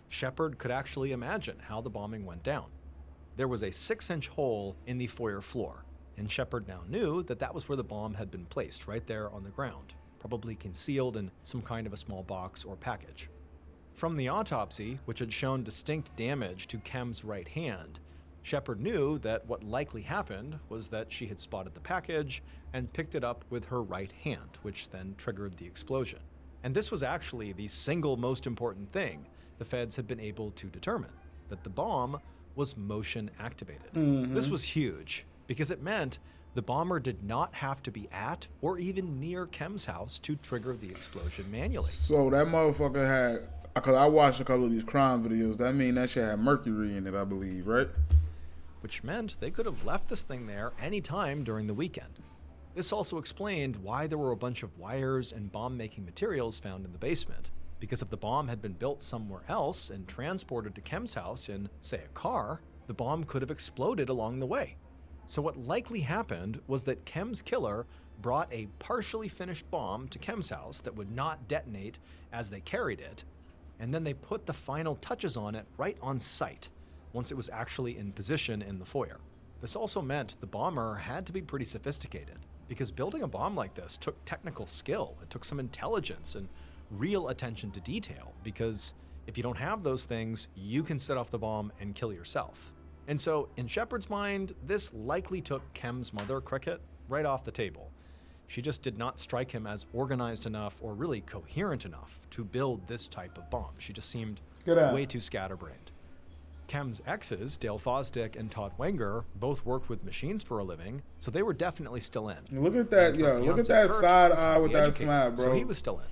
Shepard could actually imagine how the bombing went down. There was a 6-inch hole in the foyer floor, and Shepard now knew that that was where the bomb had been placed, right there on the ground, probably concealed in some kind of a small box or package. From the autopsy, which had shown distinct damage to Kem's right hand, Shepard knew that what likely happened was that she had spotted the package and picked it up with her right hand, which then triggered the explosion. And this was actually the single most important thing the feds had been able to determine, that the bomb was motion activated. This was huge because it meant the bomber did not have to be at or even near Kem's house to trigger the explosion manually. So that motherfucker had, because I watched a couple of these crime videos, that mean that shit had mercury in it, I believe, right? Which meant they could have left this thing there anytime during the weekend. This also explained why there were a bunch of wires and bomb-making materials found in the basement, because if the bomb had been built somewhere else and transported to Kem's house in, say, a car, the bomb could have exploded along the way. So what likely happened was that Kem's killer brought a partially finished bomb to Kem's house that would not detonate as they carried it, and then they put the final touches on it right on site once it was actually in position in the foyer. This also meant the bomber had to be pretty sophisticated, because building a bomb like this took technical skill, it took some intelligence and real attention to detail, because if you don't have those things, you can set off the bomb and kill yourself. And so, in Shepard's mind, this likely took Kem's mother, Cricket, right off the table. She just did not strike him as organized enough or really coherent enough to build this type of bomb. She just seemed way too scatterbrained. Kem's exes, Dale Fosdick and Todd Wenger, both worked with machines for a living, so they were definitely still in. Look at that, yo. Look at that side eye with that smile, bro. So he was still in.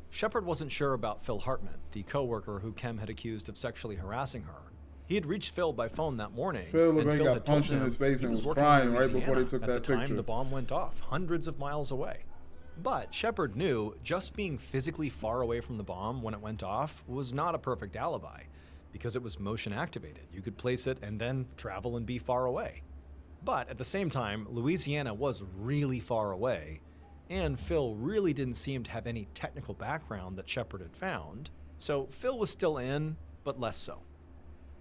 Shepard wasn't sure about Phil Hartman, the co-worker who Kem had accused of sexually harassing her. He had reached Phil by phone that morning. Phil looked like he got had told punched in him his face he and was working crying in right before they took Louisiana that at the picture. time the bomb went off, hundreds of miles away. But Shepard knew just being physically far away from the bomb when it went off was not a perfect alibi, because it was motion activated. You could place it and then travel and be far away. But at the same time, Louisiana was really far away, and Phil really didn't seem to have any technical background that Shepard had found, so Phil was still in, but less so.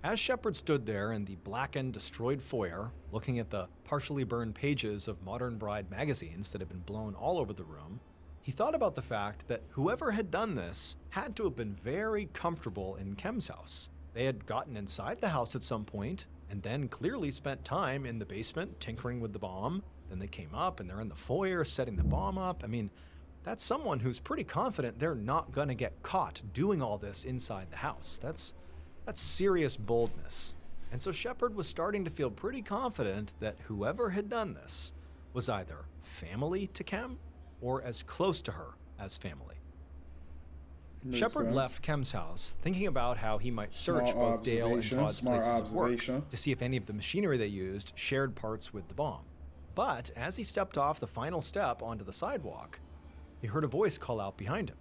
As Shepard stood there in the blackened, destroyed foyer, looking at the partially burned pages of Modern Bride magazines that had been blown all over the room, he thought about the fact that whoever had done this had to have been very comfortable in Kem's house. They had gotten inside the house at some point, and then clearly spent time in the basement tinkering with the bomb. Then they came up and they're in the foyer setting the bomb up. I mean, that's someone who's pretty confident they're not gonna get caught doing all this inside the house. That's serious boldness. And so Shepard was starting to feel pretty confident that whoever had done this was either family to Kem or as close to her as family. Shepard left Kem's house thinking about how he might search both Dale and Todd's places of work to see if any of the machinery they used shared parts with the bomb. But as he stepped off the final step onto the sidewalk, he heard a voice call out behind him,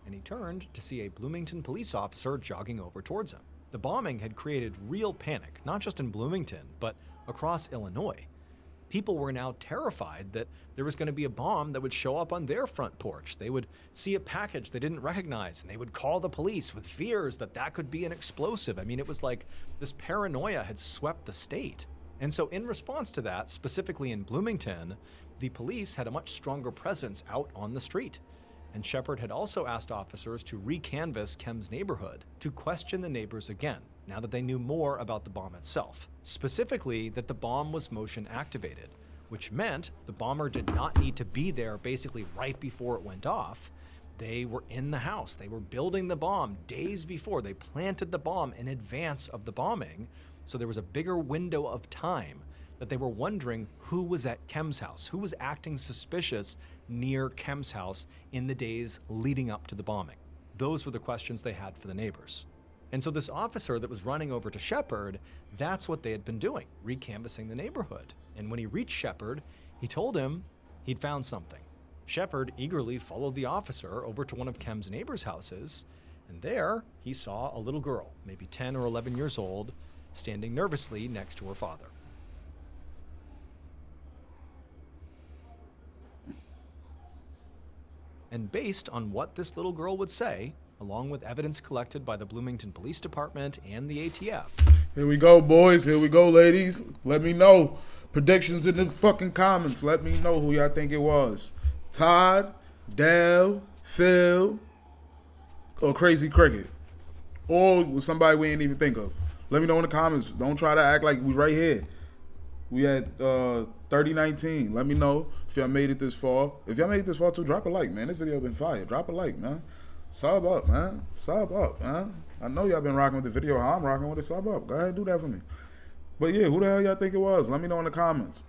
and he turned to see a Bloomington police officer jogging over towards him. The bombing had created real panic, not just in Bloomington, but across Illinois. People were now terrified that there was going to be a bomb that would show up on their front porch. They would see a package they didn't recognize, and they would call the police with fears that that could be an explosive. I mean, it was like this paranoia had swept the state. And so in response to that, specifically in Bloomington, the police had a much stronger presence out on the street. And Shepard had also asked officers to recanvass Kem's neighborhood to question the neighbors again, now that they knew more about the bomb itself. Specifically, that the bomb was motion activated, which meant the bomber did not need to be there basically right before it went off. They were in the house. They were building the bomb days before. They planted the bomb in advance of the bombing, so there was a bigger window of time that they were wondering who was at Kem's house, who was acting suspicious near Kem's house in the days leading up to the bombing. Those were the questions they had for the neighbors. And so this officer that was running over to Shepard, that's what they had been doing, recanvassing the neighborhood. And when he reached Shepard, he told him he'd found something. Shepard eagerly followed the officer over to one of Kem's neighbors' houses, and there he saw a little girl, maybe 10 or 11 years old, standing nervously next to her father. And based on what this little girl would say, along with evidence collected by the Bloomington Police Department and the ATF. Here we go, boys. Here we go, ladies. Let me know. Predictions in the fucking comments. Let me know who y'all think it was. Todd, Dale, Phil, or Crazy Cricket. Or was somebody we didn't even think of. Let me know in the comments. Don't try to act like we right here. We had 3019. Let me know if y'all made it this far. If y'all made it this far too, drop a like, man. This video been fire. Drop a like, man. Sub up, man. Sub up, man. I know y'all been rocking with the video. How I'm rocking with it. Sub up. Go ahead and do that for me. But yeah, who the hell y'all think it was? Let me know in the comments.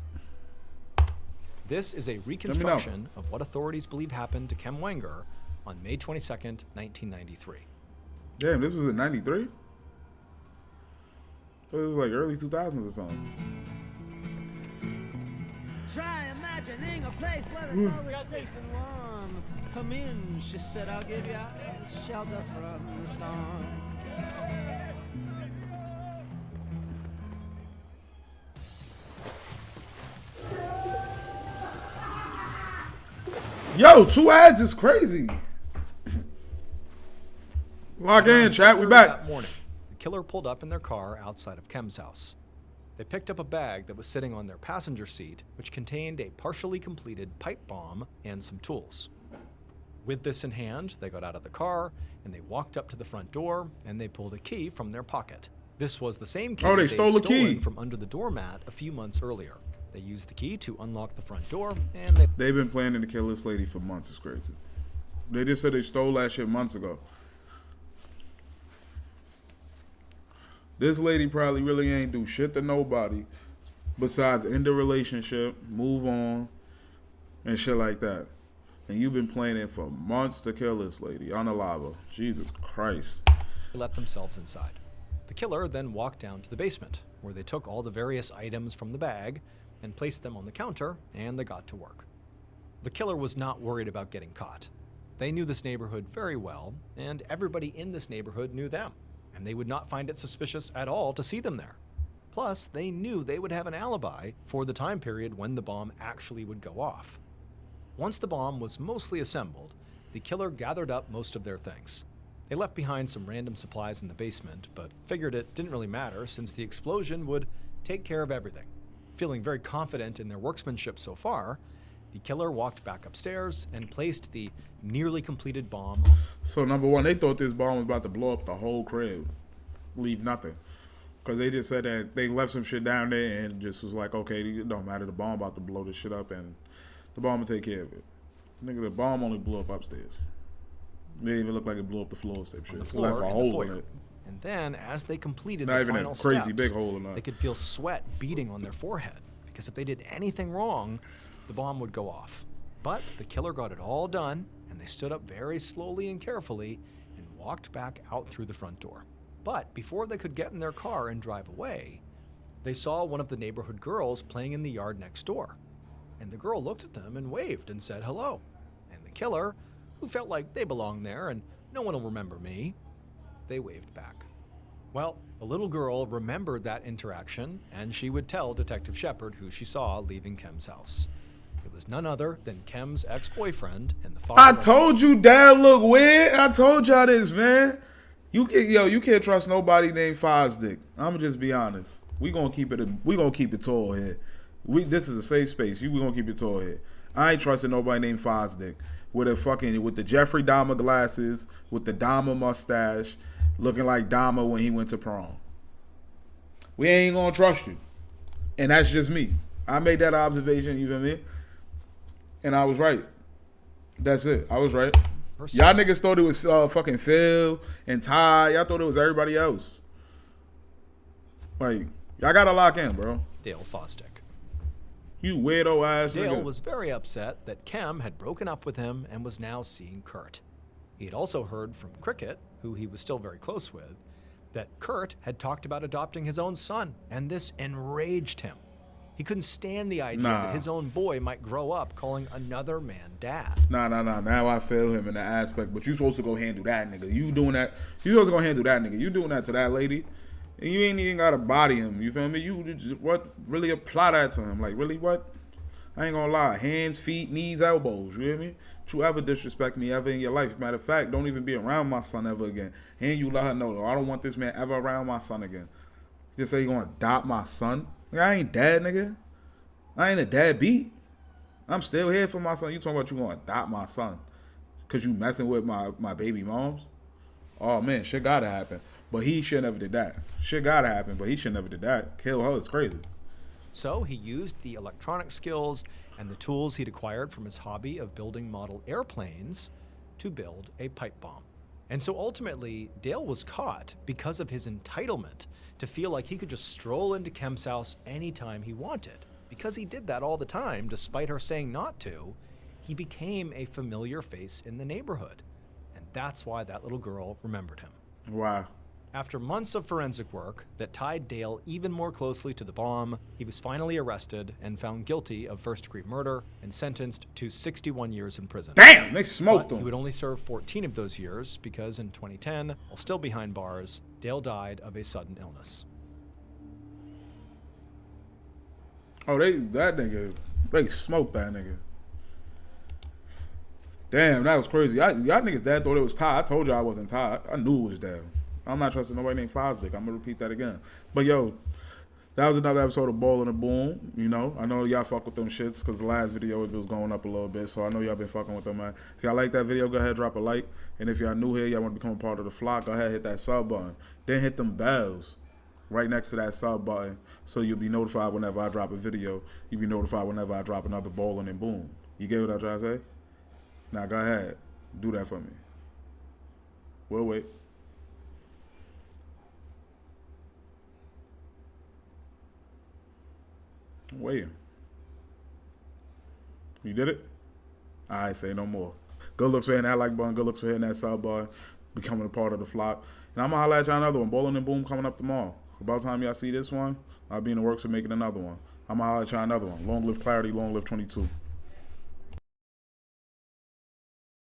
This is a reconstruction of what authorities believe happened to Kem Wenger on May 22nd, 1993. Damn, this was in 93? It was like early 2000s or something. Try imagining a place where it's always safe and warm. Come in, she said, I'll give you shelter from the storm. Yo, 2 ads is crazy. Lock in, chat. We back. That morning, the killer pulled up in their car outside of Kem's house. They picked up a bag that was sitting on their passenger seat, which contained a partially completed pipe bomb and some tools. With this in hand, they got out of the car and they walked up to the front door and they pulled a key from their pocket. This was the same key they stole the key from under the doormat a few months earlier. They used the key to unlock the front door, and they've been planning to kill this lady for months. It's crazy. They just said they stole that shit months ago. This lady probably really ain't do shit to nobody besides end the relationship, move on, and shit like that. And you've been planning for months to kill this lady. Unalive her. Jesus Christ. They let themselves inside. The killer then walked down to the basement, where they took all the various items from the bag and placed them on the counter, and they got to work. The killer was not worried about getting caught. They knew this neighborhood very well, and everybody in this neighborhood knew them, and they would not find it suspicious at all to see them there. Plus, they knew they would have an alibi for the time period when the bomb actually would go off. Once the bomb was mostly assembled, the killer gathered up most of their things. They left behind some random supplies in the basement, but figured it didn't really matter since the explosion would take care of everything. Feeling very confident in their workmanship so far, the killer walked back upstairs and placed the nearly completed bomb. So number one, they thought this bomb was about to blow up the whole crib. Leave nothing. Because they just said that they left some shit down there and just was like, okay, it don't matter. The bomb about to blow this shit up and the bomb will take care of it. Nigga, the bomb only blew up upstairs. It didn't even look like it blew up the floor type shit. The floor left a and hole the foyer. in it. And then, as they completed Not the even final a crazy steps, big hole in that. they could feel sweat beating on their forehead, because if they did anything wrong, the bomb would go off. But the killer got it all done, and they stood up very slowly and carefully and walked back out through the front door. But before they could get in their car and drive away, they saw one of the neighborhood girls playing in the yard next door. And the girl looked at them and waved and said hello. And the killer, who felt like they belonged there and no one will remember me, they waved back. Well, the little girl remembered that interaction, and she would tell Detective Shepard who she saw leaving Kem's house. It was none other than Kem's ex-boyfriend and the father. I told you Dad look weird. I told y'all this, man. You can't trust nobody named Fosdick. I'ma just be honest. We gonna keep it tall here. This is a safe space. We gonna keep it tall here. I ain't trusting nobody named Fosdick with the Jeffrey Dahmer glasses, with the Dahmer mustache, looking like Dahmer when he went to prom. We ain't gonna trust you. And that's just me. I made that observation, you feel me? And I was right. That's it. I was right. Y'all niggas thought it was fucking Phil and Ty. Y'all thought it was everybody else. Like, y'all gotta lock in, bro. Dale Fosdick. You weirdo ass nigga. Dale was very upset that Kem had broken up with him and was now seeing Kurt. He had also heard from Cricket, who he was still very close with, that Kurt had talked about adopting his own son, and this enraged him. He couldn't stand the idea that his own boy might grow up calling another man dad. Nah. Now I feel him in that aspect, but you supposed to go handle that nigga. You doing that. You supposed to go handle that nigga. You doing that to that lady, and you ain't even got to body him. You feel me? You just, really apply that to him. Like, really, what? I ain't gonna lie. Hands, feet, knees, elbows. You hear me? Don't you ever disrespect me ever in your life. Matter of fact, don't even be around my son ever again. And you let her know, I don't want this man ever around my son again. Just say you gonna adopt my son? Nigga, I ain't dad, nigga. I ain't a deadbeat. I'm still here for my son. You talking about you gonna adopt my son because you messing with my baby moms? Oh, man, shit gotta happen. But he should never did that. Shit gotta happen, but he should never did that. Kill her is crazy. So he used the electronic skills and the tools he'd acquired from his hobby of building model airplanes to build a pipe bomb. And so ultimately, Dale was caught because of his entitlement to feel like he could just stroll into Kem's house anytime he wanted. Because he did that all the time, despite her saying not to, he became a familiar face in the neighborhood. And that's why that little girl remembered him. Wow. After months of forensic work that tied Dale even more closely to the bomb, he was finally arrested and found guilty of first-degree murder and sentenced to 61 years in prison. Damn, they smoked But him. he would only serve 14 of those years because in 2010, while still behind bars, Dale died of a sudden illness. Oh, they smoked that nigga. Damn, that was crazy. Y'all niggas dad thought it was Ty. I told you I wasn't Ty. I knew it was Dad. I'm not trusting nobody named Fosdick. I'm gonna repeat that again. But yo, that was another episode of Ballin' and Boom. You know, I know y'all fuck with them shits because the last video it was going up a little bit, so I know y'all been fucking with them, man. If y'all like that video, go ahead, drop a like. And if y'all new here, y'all want to become a part of the flock, go ahead, hit that sub button. Then hit them bells right next to that sub button so you'll be notified whenever I drop a video. You'll be notified whenever I drop another Ballin' and Boom. You get what I'm trying to say? Now go ahead, do that for me. We'll wait. Waiting. You did it? I say no more. Good looks for hitting that like button. Good looks for hitting that sub button. Becoming a part of the flock. And I'm going to holler at y'all another one. Ballin' and Boom coming up tomorrow. About time y'all see this one, I'll be in the works of making another one. I'm going to holler at y'all another one. Long live clarity. Long live 22.